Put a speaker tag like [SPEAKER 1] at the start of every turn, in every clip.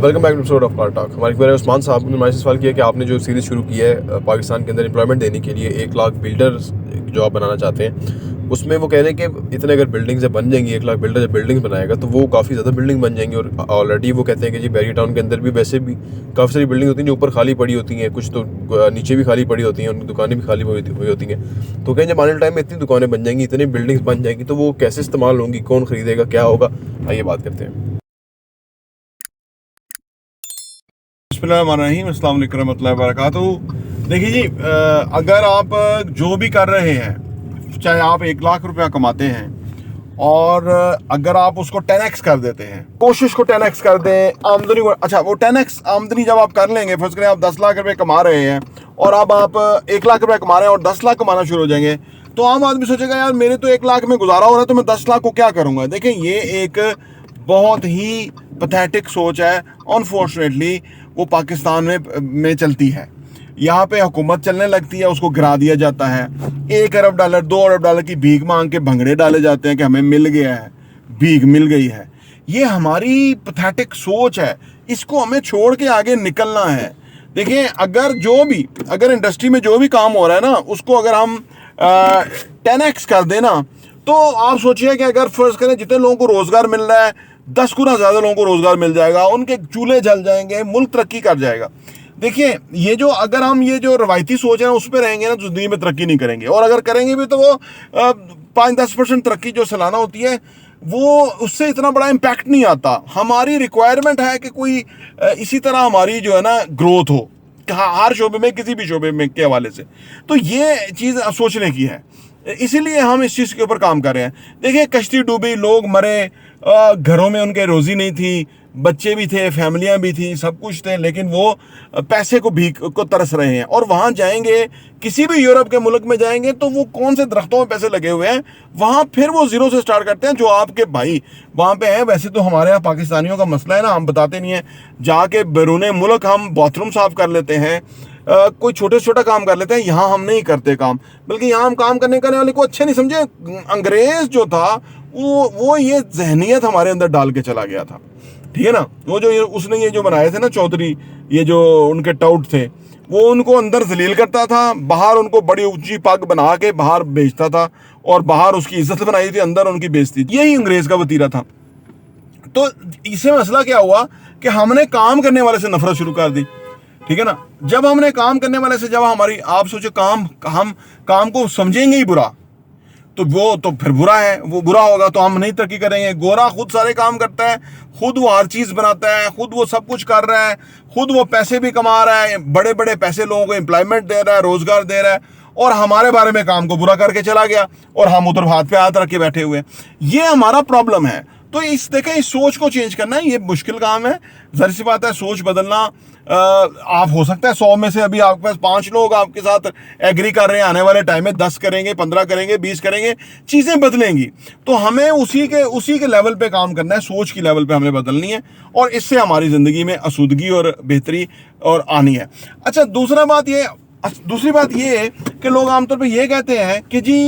[SPEAKER 1] Welcome back to episode of car talk. हमारे मेरे उस्मान साहब ने हमारे से सवाल किया कि आपने जो सीरीज़ शुरू की है पाकिस्तान के अंदर एम्प्लॉयमेंट देने के लिए 1 लाख बिल्डर्स जॉब बनाना चाहते हैं, उसमें वो कह रहे हैं कि इतने अगर बिल्डिंग्स बन जाएंगी, 1 लाख बिल्डर जब बिल्डिंग्स बनाएगा तो वो काफ़ी ज़्यादा बिल्डिंग बन जाएंगी। और ऑलरेडी वो कहते हैं कि जी बैरी टाउन के अंदर भी वैसे भी काफ़ी सारी बिल्डिंग होती हैं जो ऊपर खाली पड़ी होती हैं, कुछ तो नीचे भी खाली पड़ी होती हैं, उनकी दुकानें भी खाली हुई होती हैं। तो कहें जब आने टाइम में इतनी दुकानें बन जाएंगी, इतनी बिल्डिंग्स बन जाएंगी तो वो कैसे इस्तेमाल होंगी, कौन ख़रीदेगा, क्या होगा, आइए बात करते हैं।
[SPEAKER 2] बिस्मिल्लाहिर्रहमानिर्रहीम, अस्सलाम वालेकुम रहमतुल्लाहि व बरकातुहू। देखिए जी, अगर आप जो भी कर रहे हैं, चाहे आप 1 लाख रुपया कमाते हैं और अगर आप उसको 10x कर देते हैं, कोशिश को 10x कर दें आमदनी को। अच्छा, वो 10x आमदनी जब आप कर लेंगे, फर्ज करें आप 10 लाख रुपए कमा रहे हैं और अब आप 1 लाख रुपए कमा रहे हैं और 10 लाख कमाना शुरू हो जाएंगे, तो आम आदमी सोचेगा यार मेरे तो 1 लाख में गुजारा हो रहा है तो मैं 10 लाख को क्या करूँगा। देखें, ये एक बहुत ही पैथेटिक सोच है। अनफॉर्चुनेटली वो पाकिस्तान में चलती है। यहाँ पे हुकूमत चलने लगती है, उसको गिरा दिया जाता है। 1 अरब डॉलर 2 अरब डॉलर की भीख मांग के भंगड़े डाले जाते हैं कि हमें मिल गया है, भीख मिल गई है। ये हमारी पैथेटिक सोच है, इसको हमें छोड़ के आगे निकलना है। देखिए, अगर इंडस्ट्री में जो भी काम हो रहा है ना, उसको अगर हम 10x कर देना, तो आप सोचिए कि अगर फर्ज करें जितने लोगों को रोजगार मिल रहा है 10 गुना ज़्यादा लोगों को रोजगार मिल जाएगा, उनके चूल्हे जल जाएंगे, मुल्क तरक्की कर जाएगा। देखिए, अगर हम ये जो रवायती सोच है उस पर रहेंगे ना, तो जिंदगी में तरक्की नहीं करेंगे। और अगर करेंगे भी तो वो 5-10% तरक्की जो सालाना होती है, वो उससे इतना बड़ा इम्पैक्ट नहीं आता। हमारी रिक्वायरमेंट है कि कोई इसी तरह हमारी जो है ना ग्रोथ हो, हर शोबे में, किसी भी शोबे में के हवाले से। तो ये चीज़ सोचने की है, इसीलिए हम इस चीज़ के ऊपर काम कर रहे हैं। देखिए, कश्ती डूबी, लोग मरे, घरों में उनके रोज़ी नहीं थी, बच्चे भी थे, फैमिलियां भी थी, सब कुछ थे, लेकिन वो पैसे को भीख को तरस रहे हैं। और वहाँ जाएंगे, किसी भी यूरोप के मुल्क में जाएंगे तो वो कौन से दरख्तों में पैसे लगे हुए हैं, वहाँ फिर वो ज़ीरो से स्टार्ट करते हैं। जो आपके भाई वहाँ पे हैं, वैसे तो हमारे यहाँ पाकिस्तानियों का मसला है ना, हम बताते नहीं हैं। जाके बैरून मुल्क हम बाथरूम साफ़ कर लेते हैं, कोई छोटे से छोटा काम कर लेते हैं। यहाँ हम नहीं करते काम, बल्कि यहाँ हम काम करने वाले को अच्छे नहीं समझे। अंग्रेज़ जो था वो ये जहनियत हमारे अंदर डाल के चला गया था, ठीक है ना। वो जो उसने ये जो बनाए थे ना चौधरी, ये जो उनके टाउट थे, वो उनको अंदर जलील करता था, बाहर उनको बड़ी ऊंची पग बना के बाहर बेचता था और बाहर उसकी इज्जत बनाई थी, अंदर उनकी बेइज्जती। यही अंग्रेज़ का वतीरा था। तो इससे मसला क्या हुआ कि हमने काम करने वाले से नफरत शुरू कर दी, ठीक है ना। जब हमने काम करने वाले से, जब हमारी, आप सोचो, हम काम को समझेंगे ही बुरा, तो वो तो फिर बुरा है, वो बुरा होगा तो हम नहीं तरक्की करेंगे। गोरा खुद सारे काम करता है, खुद वो हर चीज़ बनाता है, खुद वो सब कुछ कर रहा है, खुद वो पैसे भी कमा रहा है, बड़े बड़े पैसे लोगों को एम्प्लॉयमेंट दे रहा है, रोजगार दे रहा है, और हमारे बारे में काम को बुरा करके चला गया और हम उधर हाथ पे हाथ रख के बैठे हुए हैं। ये हमारा प्रॉब्लम है। तो इस सोच को चेंज करना है, ये मुश्किल काम है। ज़ाहिर सी बात है, सोच बदलना आप हो सकता है 100 में से अभी आपके पास 5 लोग आपके साथ एग्री कर रहे हैं, आने वाले टाइम में 10 करेंगे, 15 करेंगे, 20 करेंगे, चीज़ें बदलेंगी। तो हमें उसी के लेवल पे काम करना है, सोच की लेवल पे हमें बदलनी है, और इससे हमारी ज़िंदगी में आसूदगी और बेहतरी और आनी है। अच्छा, दूसरी बात ये कि लोग आमतौर पर ये कहते हैं कि जी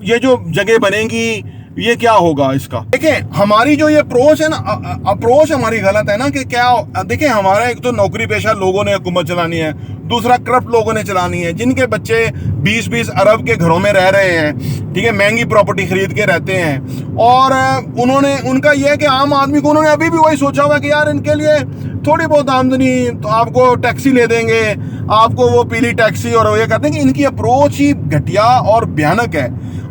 [SPEAKER 2] ये जो जगह बनेंगी, ये क्या होगा इसका। देखें, हमारी जो ये अप्रोच है ना, अप्रोच हमारी गलत है ना। कि क्या, देखें, हमारा एक तो नौकरी पेशा लोगों ने हुकूमत चलानी है, दूसरा करप्ट लोगों ने चलानी है, जिनके बच्चे 20-20 अरब के घरों में रह रहे हैं, ठीक है, महंगी प्रॉपर्टी खरीद के रहते हैं। और उनका यह है कि आम आदमी को उन्होंने अभी भी वही सोचा हुआ कि यार इनके लिए थोड़ी बहुत आमदनी, तो आपको टैक्सी ले देंगे, आपको वो पीली टैक्सी, और ये कहते हैं कि इनकी अप्रोच ही घटिया और भयानक है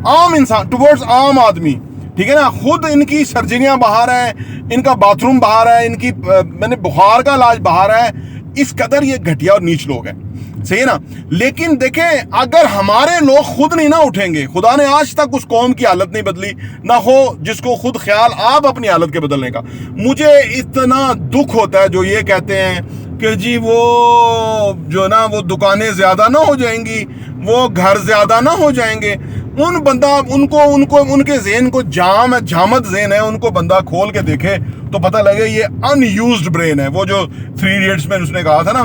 [SPEAKER 2] आम इंसान टुवर्ड्स आम आदमी, ठीक है ना। खुद इनकी सर्जरियां बाहर है, इनका बाथरूम बाहर है, इनकी मैंने बुखार का इलाज बाहर है। इस कदर ये घटिया और नीच लोग हैं, सही है ना। लेकिन देखें, अगर हमारे लोग खुद नहीं ना उठेंगे, खुदा ने आज तक उस कौम की हालत नहीं बदली, ना हो जिसको खुद ख्याल आप अपनी हालत के बदलने का। मुझे इतना दुख होता है जो ये कहते हैं कि जी वो जो ना, वो दुकानें ज्यादा ना हो जाएंगी, वो घर ज्यादा ना हो जाएंगे। उनके ज़हन को जामद ज़हन है, उनको बंदा खोल के देखे तो पता लगे ये अनयूज्ड ब्रेन है। वो जो 3 इडियट्स में उसने कहा था ना,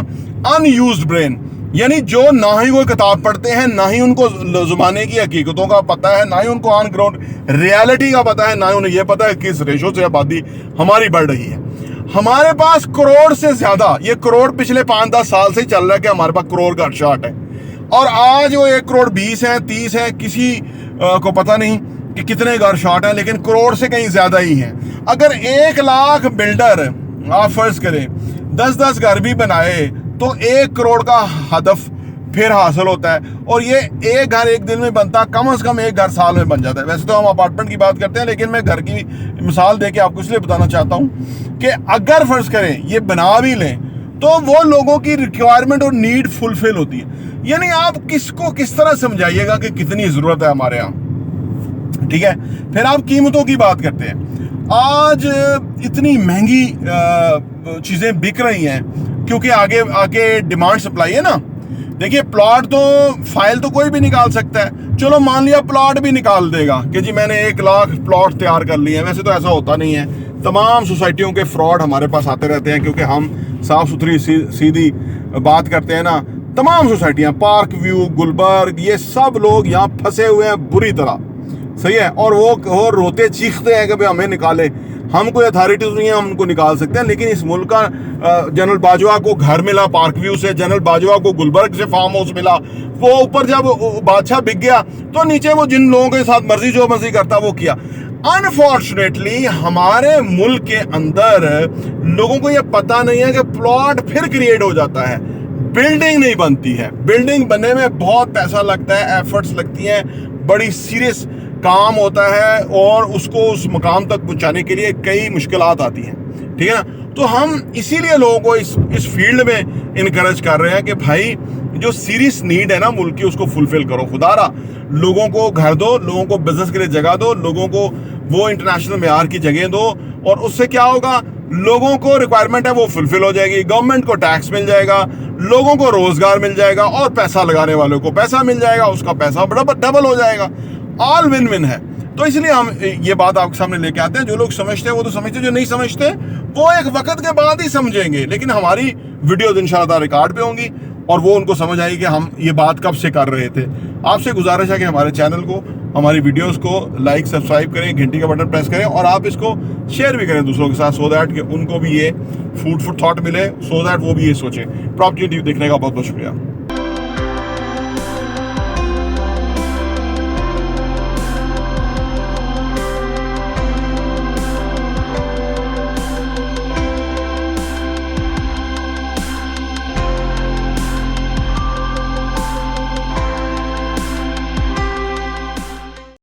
[SPEAKER 2] अनयूज्ड ब्रेन, यानी जो ना ही कोई किताब पढ़ते हैं, ना ही उनको ज़माने की हकीकतों का पता है, ना ही उनको ऑन ग्राउंड रियलिटी का पता है, ना ही उन्हें यह पता है किस रेशो से आबादी हमारी बढ़ रही है। हमारे पास करोड़ से ज्यादा, ये करोड़ पिछले 5-10 साल से ही चल रहा है कि हमारे पास करोड़ का शॉट है, और आज वो 1 करोड़ 20 है 30 है, किसी को पता नहीं कि कितने घर शॉट है, लेकिन करोड़ से कहीं ज्यादा ही है। अगर 1 लाख बिल्डर आप फर्ज करें 10-10 घर भी बनाए तो 1 करोड़ का हदफ फिर हासिल होता है, और ये एक घर एक दिन में बनता, कम से कम 1 घर साल में बन जाता है। वैसे तो हम अपार्टमेंट की बात करते हैं, लेकिन मैं घर की मिसाल देके आपको इसलिए बताना चाहता हूँ कि अगर फर्ज करें ये बना भी लें तो वो लोगों की रिक्वायरमेंट और नीड फुलफिल होती है। यानी आप किसको किस तरह समझाइएगा कि कितनी जरूरत है हमारे यहाँ, ठीक है। फिर आप कीमतों की बात करते हैं, आज इतनी महंगी चीजें बिक रही हैं क्योंकि आगे आगे डिमांड सप्लाई है ना। देखिए प्लॉट तो फाइल तो कोई भी निकाल सकता है, चलो मान लिया प्लॉट भी निकाल देगा कि जी मैंने 1 लाख प्लॉट तैयार कर लिए हैं। वैसे तो ऐसा होता नहीं है, तमाम सोसाइटियों के फ्रॉड हमारे पास आते रहते हैं, क्योंकि हम साफ सुथरी सीधी बात करते हैं ना। तमाम सोसाइटियां, पार्क व्यू, गुलबर्ग, ये सब लोग यहाँ फंसे हुए हैं बुरी तरह, सही है। और वो रोते चीखते हैं कि भाई हमें निकाले, हम कोई अथॉरिटीज नहीं है, हम उनको निकाल सकते हैं। लेकिन इस मुल्क का जनरल बाजवा को घर मिला पार्क व्यू से, जनरल बाजवा को गुलबर्ग से फार्म हाउस मिला, वो ऊपर जब बादशाह बिक गया तो नीचे वो जिन लोगों के साथ मर्जी जो मर्जी करता वो किया। अनफॉर्चुनेटली हमारे मुल्क के अंदर लोगों को ये पता नहीं है कि प्लॉट फिर क्रिएट हो जाता है, बिल्डिंग नहीं बनती है। बिल्डिंग बनने में बहुत पैसा लगता है, एफर्ट्स लगती हैं, बड़ी सीरियस काम होता है, और उसको उस मकाम तक पहुंचाने के लिए कई मुश्किलात आती हैं, ठीक है ना। तो हम इसीलिए लोगों को इस फील्ड में इनकरेज कर रहे हैं कि भाई जो सीरियस नीड है ना मुल्क की, उसको फुलफिल करो। खुदारा लोगों को घर दो, लोगों को बिजनेस के लिए जगह दो, लोगों को वो इंटरनेशनल मेयार की जगह दो, और उससे क्या होगा, लोगों को रिक्वायरमेंट है वो फुलफिल हो जाएगी, गवर्नमेंट को टैक्स मिल जाएगा, लोगों को रोजगार मिल जाएगा, और पैसा लगाने वालों को पैसा मिल जाएगा, उसका पैसा डबल हो जाएगा। ऑल विन विन है। तो इसलिए हम ये बात आपके सामने लेके आते हैं। जो लोग समझते हैं वो तो समझते हैं, जो नहीं समझते वो एक वक्त के बाद ही समझेंगे, लेकिन हमारी वीडियोज इंशाल्लाह रिकॉर्ड पे होंगी और वो उनको समझ आएगी कि हम ये बात कब से कर रहे थे। आपसे गुजारिश है कि हमारे चैनल को, हमारी वीडियोस को लाइक सब्सक्राइब करें, घंटी का बटन प्रेस करें, और आप इसको शेयर भी करें दूसरों के साथ, सो दैट कि उनको भी ये फूड फॉर थॉट मिले, सो दैट वो भी ये सोचें। प्रॉपर्टी देखने का बहुत बहुत शुक्रिया।